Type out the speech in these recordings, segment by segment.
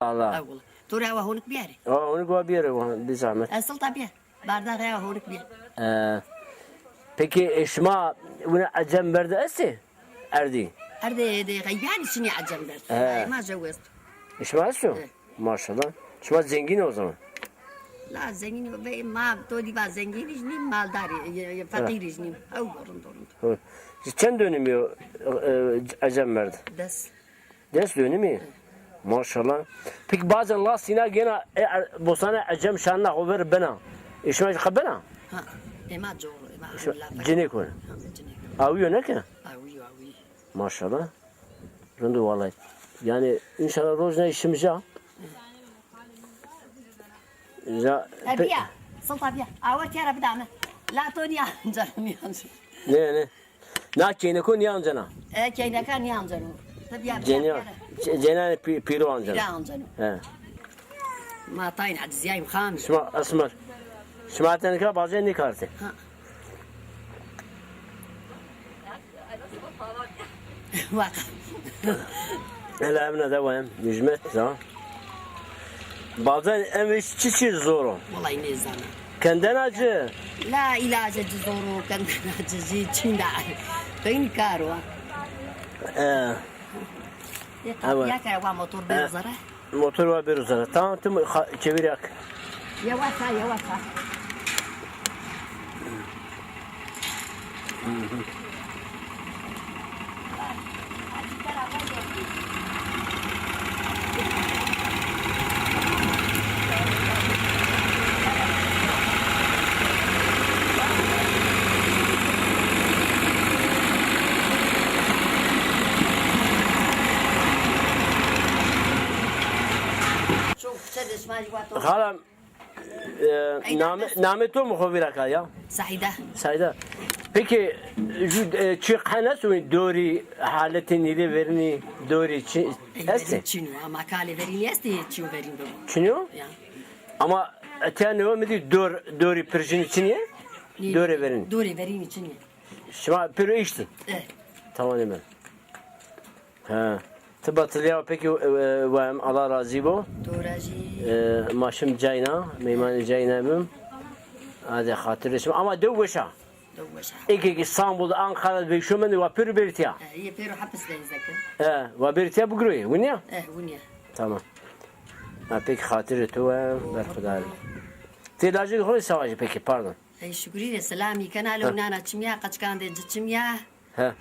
Allah. تو را هونك بياري اون گوا بیاره بزحمت. اصل طبيعي بعد را هونك بيار Peki şma bunu acem verdi esti? Erdi. أردي غيباني شني عجم درت ما جوزت Şma şu? Maşallah. Şma zengin o zaman. لا زنگين ما تو دي با زنگين نيم مالداري فقير نيم او دورن دورن Çen dönümü acem verdi? دس Ders dönümü? Maşallah. Peki bazen lastina gene bosana acem şanla haber bana. İşma kabana? ها ما جو ما Cine konu. Avuyor ne ki? اوي اوي Maşallah. Rundu vallahi. Yani inşallah rozna işimiz ya. Ya ابيا سلطة بيا اول كيرا بدعنا لا توني انجرم يانجر ne? Na kene kon yancana. كينا كان يانجر تبيا Cenane piro ancana. يانجر He. ما طاين عد زيايم خامس Şma asmar. Şma tenka bazen ne kartı? ها واقف Hele emne de var. Müjmet ya. Bazen emiş çiçi zor. والله نيزانا Kenden acı. لا علاج جزورو كان جزي تشيندا فين كاروا أول. يا كاروا موتور بيزرا Motor var bir uzara. Tamam tüm çevir yak. يا واسع يا واسع شوف سدس ما جواتو Halam nameto mu khabirak ya? سعيدة Sayda. Peki şu çıkana sonra doğru haletin ile verini doğru esti. تشينو ما كالي فيرين يستي تشينو فيرين بابا Çiniyor? يا Ama öte ne var mı diyor doğru pırjın içine? Doğru verin. دوري فيرين تشينو Şma pırı içti. ايه Tamam hemen. Ha. Tıbatılıyor peki Allah razı bu. دوراجي Maşım cayna, meymanı caynamım. Hadi hatırlaşım ama dövüşa. دوشا İki İstanbul'da Ankara'da bir şumen ve pür birtiya. هي بيرو حبس ليزك Ve birtiya bu gruyu. Bu ne? ايه ونيا Tamam. Ha peki hatırı tu berkudar. Tilacı hoş savaşı peki pardon. هي شكري سلامي كان لو نانا تشميا قد كان دي تشميا He.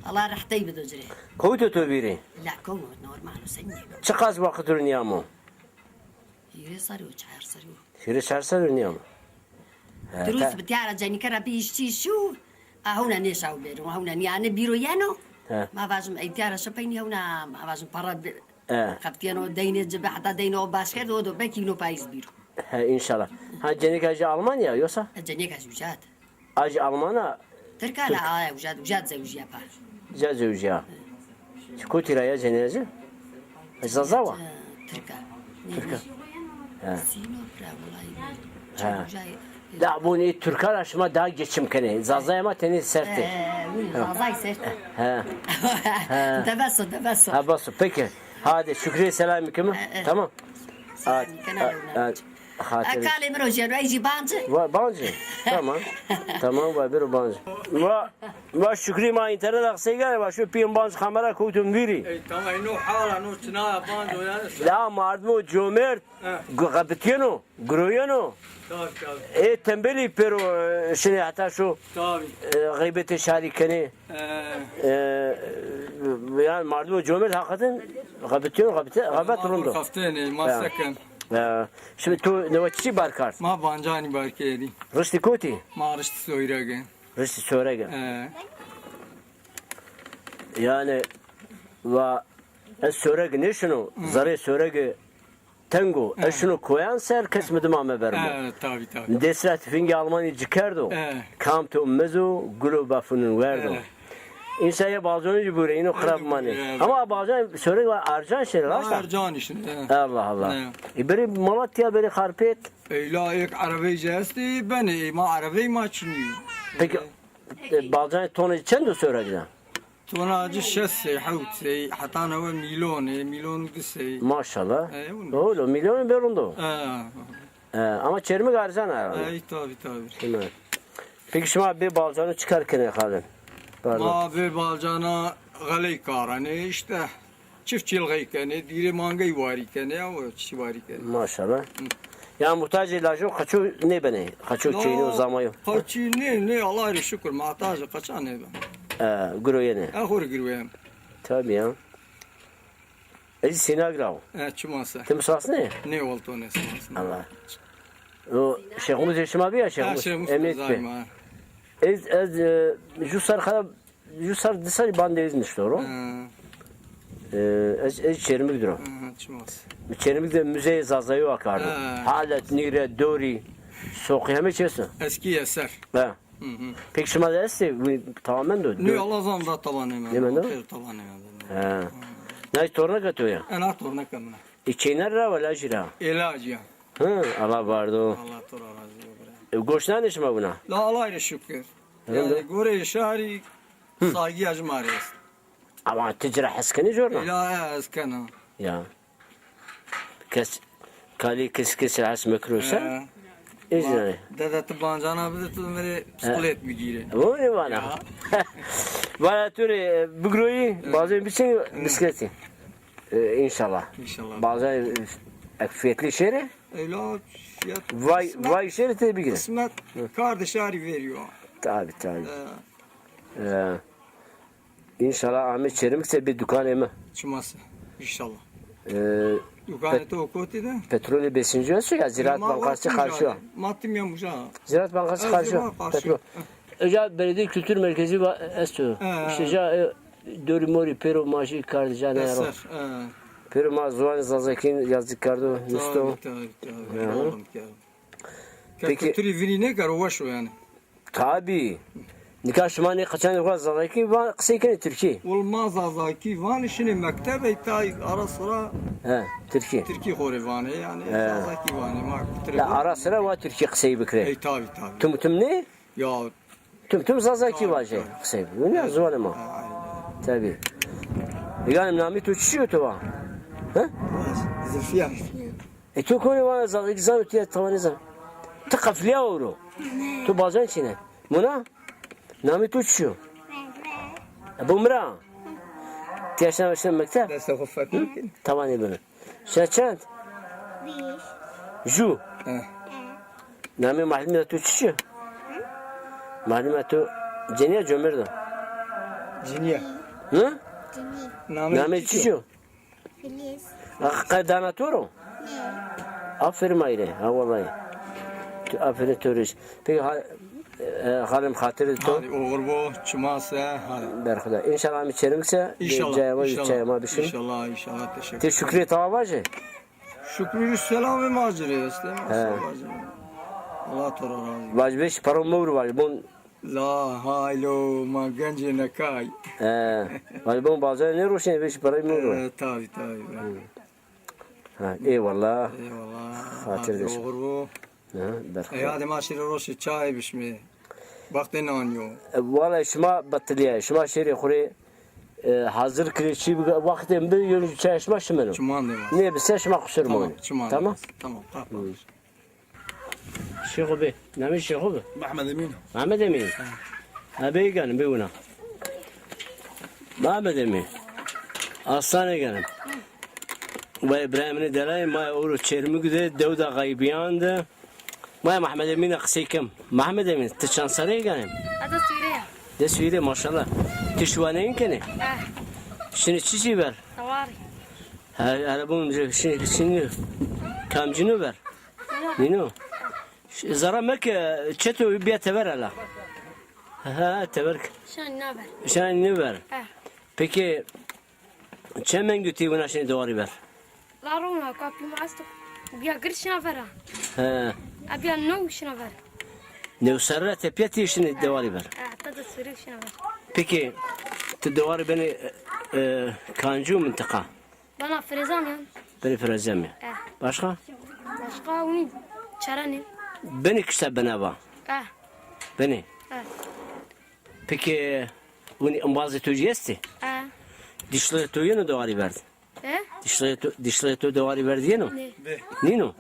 الله راح طيب دجري Koytu tu biri. لا كونه نورمال وسني Çıkaz vakit ürünüyor mu? يري صاري وشعر صاري Şöyle çarsa ürünüyor mu? دروس بتيارة جاني كرا بيشتي شو هنا نيشاو بيرو هنا نياني بيرو يانو ها. ما فاجم اي تيارة شبيني هنا ما فاجم برا He. قبتيانو ديني جب حتى دينو باشكر دو بكي نو بايز بيرو He inşallah. Ha cenik acı Almanya yoksa? الجنيك زوجات Acı Almanya تركا لا وجاد وجاد زوجيا باش cazıvcıya. Kutira ya cenezi? Zazava. تركا Türk'e. سينو برا ها. والله Da bu ne Türkler aşma daha geçim kene. Zazaya ama teni sertti. زازاي سيرت He. تبسو تبسو Ha basu peki. Hadi şükriye selamı kimi? Tamam. Hatırı. أكالي مروجي رأيجي بانجي Bancı. Tamam. Tamam var bir bancı. Va şükriye ma internet akse gel va şu piyam bancı kamera koydum viri. tamam inu hala nu çına banzo yani. La mardu cömert. Gabitiyano. Groyano. Tabii. Tembeli pero şimdi hatta şu Tabii. gıybeti şarikeni yani mardu cömert hakikaten gabitiyano gabet rundu. Kaftene masakan. Şimdi tu ne vaçi barkart. Ma bancani barkeri. Rısti koti. Ma rıştı soyragen. Rısti sorega. Yani va sorega ne şunu zare sorega tango şunu koyan ser kesmedim ama verme. Tabii tabii. Desrat fingi Almanya çıkardı. Kam tu mezu gruba funun verdi. İnsaya bazen cibure ino krab mani. Ama bazen sorega var arjan şeyler var. Arcan işte. Allah Allah. İberi Malatya beri harpet. La ek arabayı jesti beni ma arabayı ma çınıyor. Peki bazen tonu çendo sorega. tonajı şesse havtse hatta ne milyon gitse. Maşallah. Öyle. Öyle milyon berundu. Ama çermi garsan herhalde. Tabii. Değil mi? Peki şimdi bir balcanı çıkarken yakalım. Pardon. Abi balcana galey karane işte çiftçilik kene dire mangay vari kene o çi vari kene. Maşallah. Ya muhtaç ilacı kaçı ne beni? Kaçı çeyini uzamayı. Kaçı ne Allah'a şükür muhtaç kaçan ne ben. Guru yeni. Ahur girvem. Tabii ya. Ezi sinagrav. Çumasa. Timsas ne? Ne oldu ne sanasın. Allah. O Şeyhumuz Eşim abi ya Şeyhumuz. Emniyet Bey. Jusar dışarı bandı ezmiş doğru. Ez çerimi gidiyor. Çumasa. Çerimi de müzeye zazayı akardı. Halet, nire, dori. Soğuk hemen çesin. Eski eser. Ha. Peki şimdi de esti tamamen de. Ne Allah zamda tavan hemen. Yemen de? Tavan hemen. Ne torna katıyor ya? Ana torna kamına. İçiner ra vela jira. İlaç ya. Allah vardı. Allah tora razı olsun. Goşnan işime buna. La Allah'a şükür. Yani gore şari saygı acmarız. Ama ticra haskani jorna. İlahi askana. Ya. Kes kali kes has mekrusa. İzle. Dede tabancana bir de tu mere bisiklet mi gire. Bu ne bana? Bana türe bugroyi bazen bir şey bisikleti. İnşallah. İnşallah. Bazen fiyatlı şehre. İlahi fiyat. Vay şehre tabi gider. Kısmet kardeşleri veriyor. Tabi. İnşallah Ahmet Çerimikse bir dükkan emi. Çıması. İnşallah. Yukarıda okuttu da. Petrolü 5. ölçü ya Ziraat Bankası karşı. Mattim yamış ha. Ziraat Bankası karşı. Petrol. Öca Belediye Kültür Merkezi var. Esto. İşte ja Dori Mori Pero Maji Kardijane Ero. Pero ma Zuan Zazakin yazdıklardı. Nusto. Peki. Kültürü vini ne kadar hoş yani. Tabi. Nikah şumani kaçan yukarı Zazakin var. Kısayken Türkiye. Olmaz Zazaki van işini mektebe tay ara sıra. Türkiye. Türkiye Horivani yani. Zazaki vani maktere. La ara sıra var Türkiye kısayı bükre. Tabi. Tüm ne? Ya. Tüm Zazaki var şey. Kısayı. Bu ne Zuan ma? Tabi. Yani namit uçuşuyor tuva. Zülfiye. Tu konu var Zazaki zan ötüye tavanıza. Tu kafliya oru. Tu bazen çine. Buna? Namit uçuşuyor. Bumra. Tiyaştan baştan mektep. Deste hufak mümkün. Tamam bunu. Şaçant. Ju. Nami mahallimde tu uçuşuyor. Mahallimde tu ceniye cömerdi. Ciniye. Hı? Nami uçuşuyor. Kadanatoro. Aferin ayrı. Ha vallahi. Aferin turist. Peki halim hatırı to. Oğur bu çumasa. Berhuda. İnşallah mi çerimse çayama bir şey. İnşallah teşekkür. Te şükriye tavabacı. Şükrü selam macire işte. Allah tora razı. Vacbeş param mur var. Bun La haylo ma gence nakay. Vacbon bazen ne roşen beş param mur var. Tabi. Eyvallah. Hatır deş. Oğur bu. Ya de maşire roşi çay bişmi. Vakti nanyo. Valla şuma batteliye. Şuma şeri khuri hazır kreçi vaktim bir yönü çayışma şımını. Çuman demez. Ne bilse şuma kusur mu? Tamam. Şeyh Bey. Ne Şeyh Bey? Mehmet Emin. Abi gelin bir buna. Mehmet Emin. Aslan'a gelin. Ve İbrahim'in delay ma oru çermi güde devda gaybiyandı. Ma Mehmet Emin'e kısaykem. Mehmet Emin tıçansaraya gelin. Adı Suriye. De Suriye maşallah. Tişvaneyin kene. Şimdi çiçeği ver. Tavari. Hala bunun şimdi kamcını ver. Nino. Zara mek çeto bir tever hala. Tever. Şan ne ver? Peki çemen götü buna şimdi doğru ver. Larona kapi masto. Bia grishna vera. Abia no shna vera. Ne sarra tepiyati şimdi doğru ver. Tada sürü shna vera. Peki te doğru beni kancu mıntıka. Bana frezam ya. Beni frezem ya. Başka? Başka uni çarani. Beni kısa bana var. Beni. Peki Bunu bazı tücü esti. Dişleri tüyü ne doğru verdi? Dişleri tüyü doğru verdi yenu. Ne? Nino.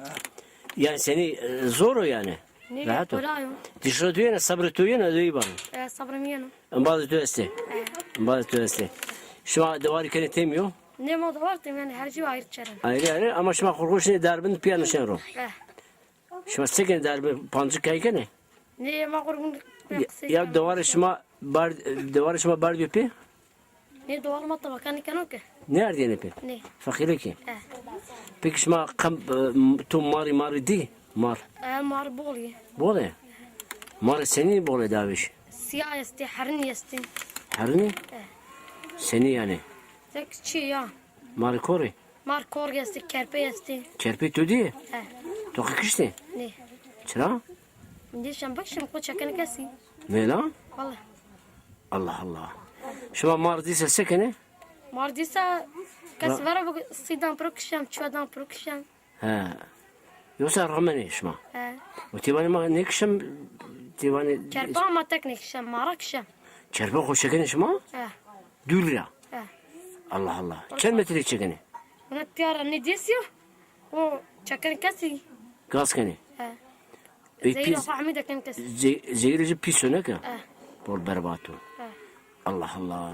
Yani seni zor o yani. Ne? Rahat ol. Kolayım. Dişleri tüyü ne sabrı tüyü ne duyu bana. Sabrım yanım. Bazı tüyü esti. Bazı tüyü esti. Şu an doğru kendi temiyor. Ne moda var yani her şey ayrı çaren. Ayrı ama şu an korkunç ne darbin piyano şenro. Eh. Şu an sekin darbin pancık kaykene. Ne ma korkun. Ya doğru şuma bar diyor pi. Ne doğal matta bakan iken o ki. Nerede yani pi? Ne? Fakire ki. Eh. Peki şuma kam tu mari di. Mar. Mar boli. Bole. Mar seni bole daviş. Siyah esti, harin esti. Harini? Seni yani. Tek çi ya. Mar kori. Mar kor esti, kerpe esti. Kerpi tu diye. Eh. Toki kişti. Ne? Çıra? Ne şambak şam ko çakan kesi. Ne lan? Vallahi. Allah Allah. Şuma mar diyse sekene. Mar disa kasvara bu sidan prokşam, çuadan prokşam. He. Yoksa ramene şuma. Eh. O tivani ma ne kişem tivani Kerpe ama teknik şam, marak şam. kerpi ko sekene şuma? Eh. Dülra. Eh. Allah Allah. Çen metre çekene. Ona tiyara ne disiyor? O çakan kesi. Gaz kene. Eh. Bir Zeyra pis Fahmi de kim kesi. zehirci pis ne ka? Eh. Bol berbatı. Eh. Allah Allah.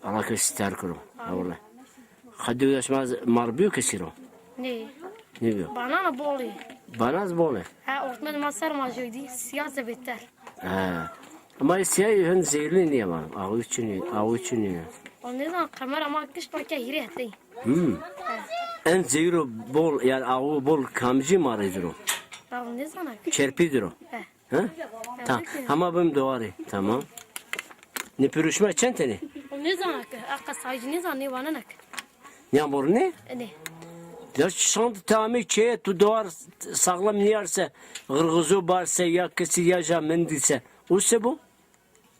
Allah kesiter kuru. Allah. Hadi ulaşmaz marbiyo kesiro. Ne? Ne diyor? Banana boli. Banaz bole. Ha ortmen masar majoydi. Siyasi beter. Ha. Ama siyah hen zehirli niye var? Ağı için niye? O ne zaman kamera ama kış bakya hiri hati. En zehirli bol yani ağı bol kamcı marıdır o. Ya o ne zaman? Çerpidir o. Eh. Ha? Tamam. Ama benim doğru. Tamam. Ne pürüşme çenteni? O ne zaman? Akka sayıcı ne zaman ne vananak? Ne bor ne? Ne? Ya şant tamir çeye tu doğar sağlam niyarsa gırgızı barsa ya kesi ya jamendilse. O se bu?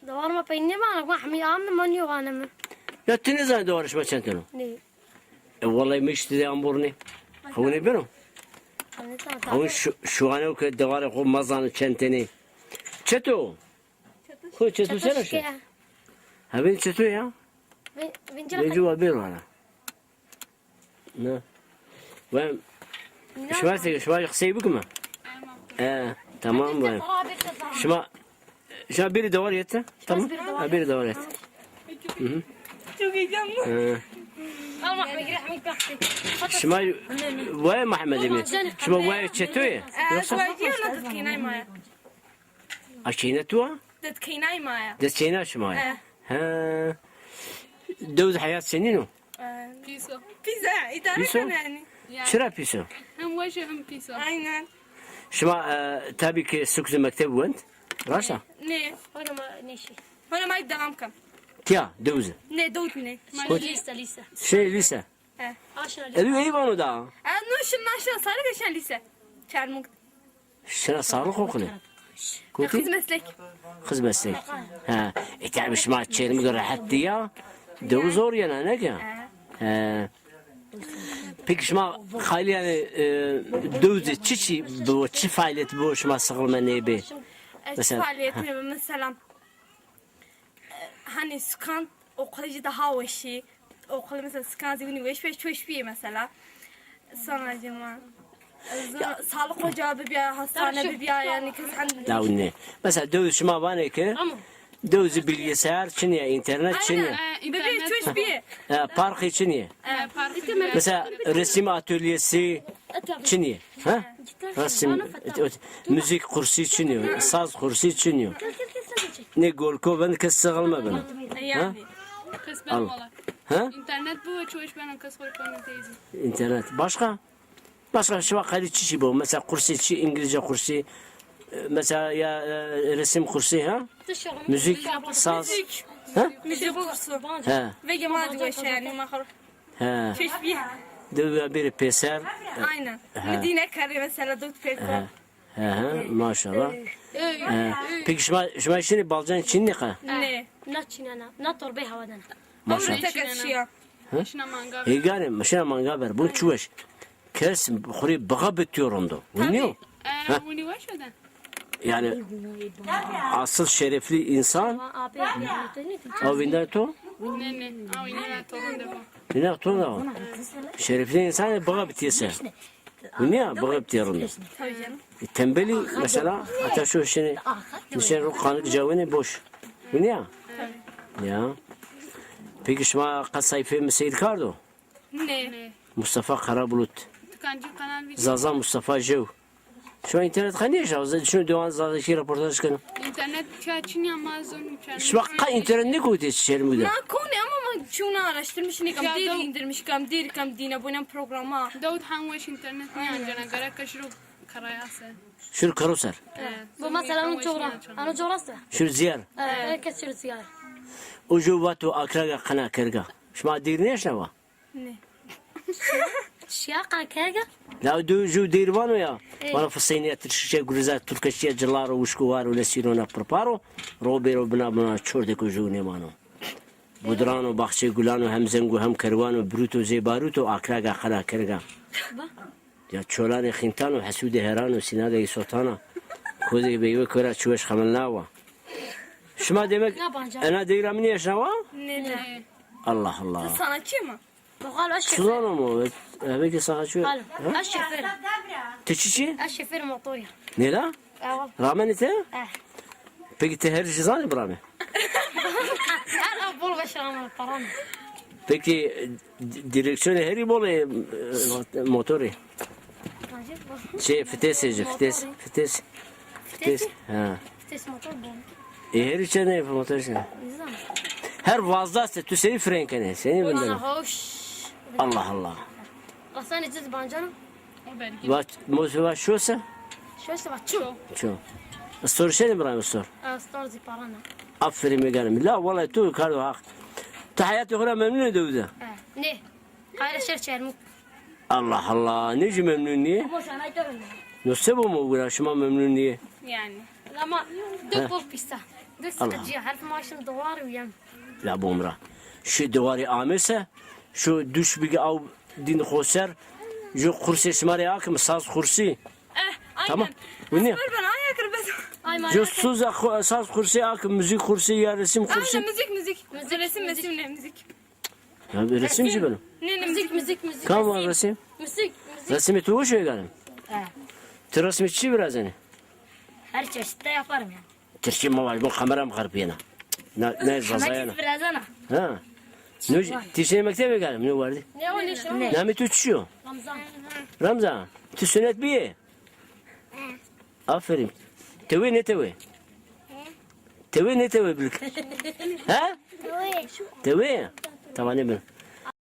Davar ma peyni vanak mahmi anne man yo vanam. Ya tine zan doğarışma çenteni? Ne? Vallahi mişti de ambur ne? Havune benim. O ne zaman? Havun şu an o kadar doğar o mazanı çenteni. Çeto. Ko çeto sen şu. Ha ben çeto ya. Vincil. Bence var bir var. Ne? Ben şu an xeybik mi? Tamam ben. Şu biri de var yeter. Tamam. Ha biri de var yeter. Çok heyecanlı. Allah rahmet eylesin. Şuma vay Muhammed mi? Şuma vay çetoya. Aşina tuğa? تتكيناي معايا Desçeyna şuma. Ha. Dövd hayat senin o. بيسو بيزا بيسو؟ إيطاليا يعني Çıra piso. هم وجه هم بيسو أينن Şuma tabii ki sükse mektebi vent. Rasa. نه Ona ma neşi. هنا ما يبدأ عمكم Tia dövze. نه دوتني Lisa. Şey lise. Aşağı. Edu eyvan o da. نوش الناشا صار كشان لسه شارمك Şuna sağlık okulu. Kuti? خذ مسلك Kız meslek. Ha. Tabii şuma çelimi göre hattı ya. Dövü zor yana ne ki? Ha. Peki şuma hayli yani dövze çiçi bu çi faaliyet bu şuma sıkılma ne be? Mesela- فعاليتنا مثلا هني سكان okula daha وشي okula mesela skan zihni veş çoş bir mesela sonra cuma sağlık ocağı bir hastane bir yani kız Ya ne? Mesela dövüş şuma var ne ki? Ama. Dövüş bilgisayar için ya internet için ya. bebeği çoş bir Park için ya. Mesela resim atölyesi için ya. Ha? Resim, müzik kursu için ya. Saz kursu için ya. Ne golko ben kız sıkılma benim. yani Kız Al. benim ola. Ha? İnternet bu ve çoğuş benim kız korkuyorum teyze. İnternet. Başka şu vakaylı çişi bu. Mesela kursu içi İngilizce kursu. Mesela ya resim kursu ha? Müzik, saz. Ha? müzik kursu Ha. ve cemaat veş yani mahur Ha. çoş bir Dövüş bir peser. aynen Medine kare mesela dut peko Maşallah. Peki şuma şimdi balcan için ne kadar? ne Na çinana. Na torbe havadan. Avru tek eşya Şuna manga. Hegane maşına manga ver. Bunu çuvaş. Kes xuri bağa bitiyor onda. Biliyor? Bunu var şuradan. Yani asıl şerefli insan Abi ne avinde to. Ne ne. Ama yine torun da bu. Ne to da. Şerefli insan baga bitiyse. Bu ne baga bitiyorsun? Tabii canım. Tembeli mesela hatta şu şimdi nişan kanık cevini boş. Bu ne ya? Ya. Peki şuma kaç sayfa mesir kardo? Ne? Mustafa Karabulut. Tükancı kanal video. Zaza Mustafa Jev. Şu an internet kanı şahı. Şunu devam Zaza'daki röportaj kanı. İnternet çağçın Amazon. Şu vakka internet ne koydu içerim bu da? Na konu ama şunu araştırmış ne kam Ya deri da- indirmiş kam deri kam dina bu ne programa. Davut hangi internet ne ancana gara kaşıru karayası. Şunu karoser. Bu mesela onun çoğra. Onun çoğrası. Şunu ziyar. Herkes şöyle sigar. Ucu vatu akraga kana kerga. Şuma dir ne şava? Şiyaka kerga. La du dirvano ya. Mana fısayniye tırşişe guriza Türkçe cılaro uşku var öyle sirona preparo. Robero bina çorde kuju ne mano. Budrano bahçe gulano hem zengu hem kervano bruto zebaruto akraga kana kerga. Ya çolane khintano hasude herano sinade sotana. Koze beyve kora çuveş khamalnawa. Şuma demek Yabancı. ana diram niye şava? Ne? Allah Allah. Sanatçı mı? Bakal aşefer. Suzano mu? Evet ki sana şu. Al. Aşefer. Teçici? Aşefer motor ya. Ne la? Al. Ramen ite? Eh. Peki te her cizani brame. Al bol başlamam param. Peki direksiyonu her bol motoru. Şey fiteseci fites. Ha. Vites motor bol. Her içine motor için. Nizam. Her vazdası tu seni frenkene. Seni Bana benden. hoş. Allah Allah. Aslan içiz bancanım. O belki. Bak motiva şosa. Şöyle bak çok. Şu. Soru şey brame sor. Stor zi parana. Aferin meganim. La vallahi tu kardo hak. Tu hayatı kura memnun edildi. Ne? Hayır şer çermuk. Allah Allah. Neci memnun niye? Bu sana itiyorum. Nasıl bu mu uğraşma memnun niye? Yani. Ama dök bol pista. Dök Allah. sıkıcı. Her maaşın dolar uyam. La bomra. Şu duvarı amese, şu düş bir av din khoser, şu kursi şmari akım saz kursi. Aynen. Tamam. Bu ne? Ver bana ayak kırmızı. Ay Şu maalesef. saz saz kursi akım müzik kursi ya resim kursi. Aynen müzik. Resim ne müzik. Ya bir resimci benim. Ne Müzik. Kam var resim? Müzik. Resmi tuğu şey galim. Te resmitçi biraz yani. Her çeşitte yaparım yani. Türkçe mi var? Bu kameram karpiyana. Ne zazayana. Hemen biraz ana. Ha. Ne tişine mektebe galim ne vardı? Ne o ne şu? Ne mi tutuşuyor? Ramazan. Ramza, tu sünnet bir ye. Aferin. Tevi ne tevi? Tevi ne tevi bilk? Ha? Tevi. Tamam ne ben?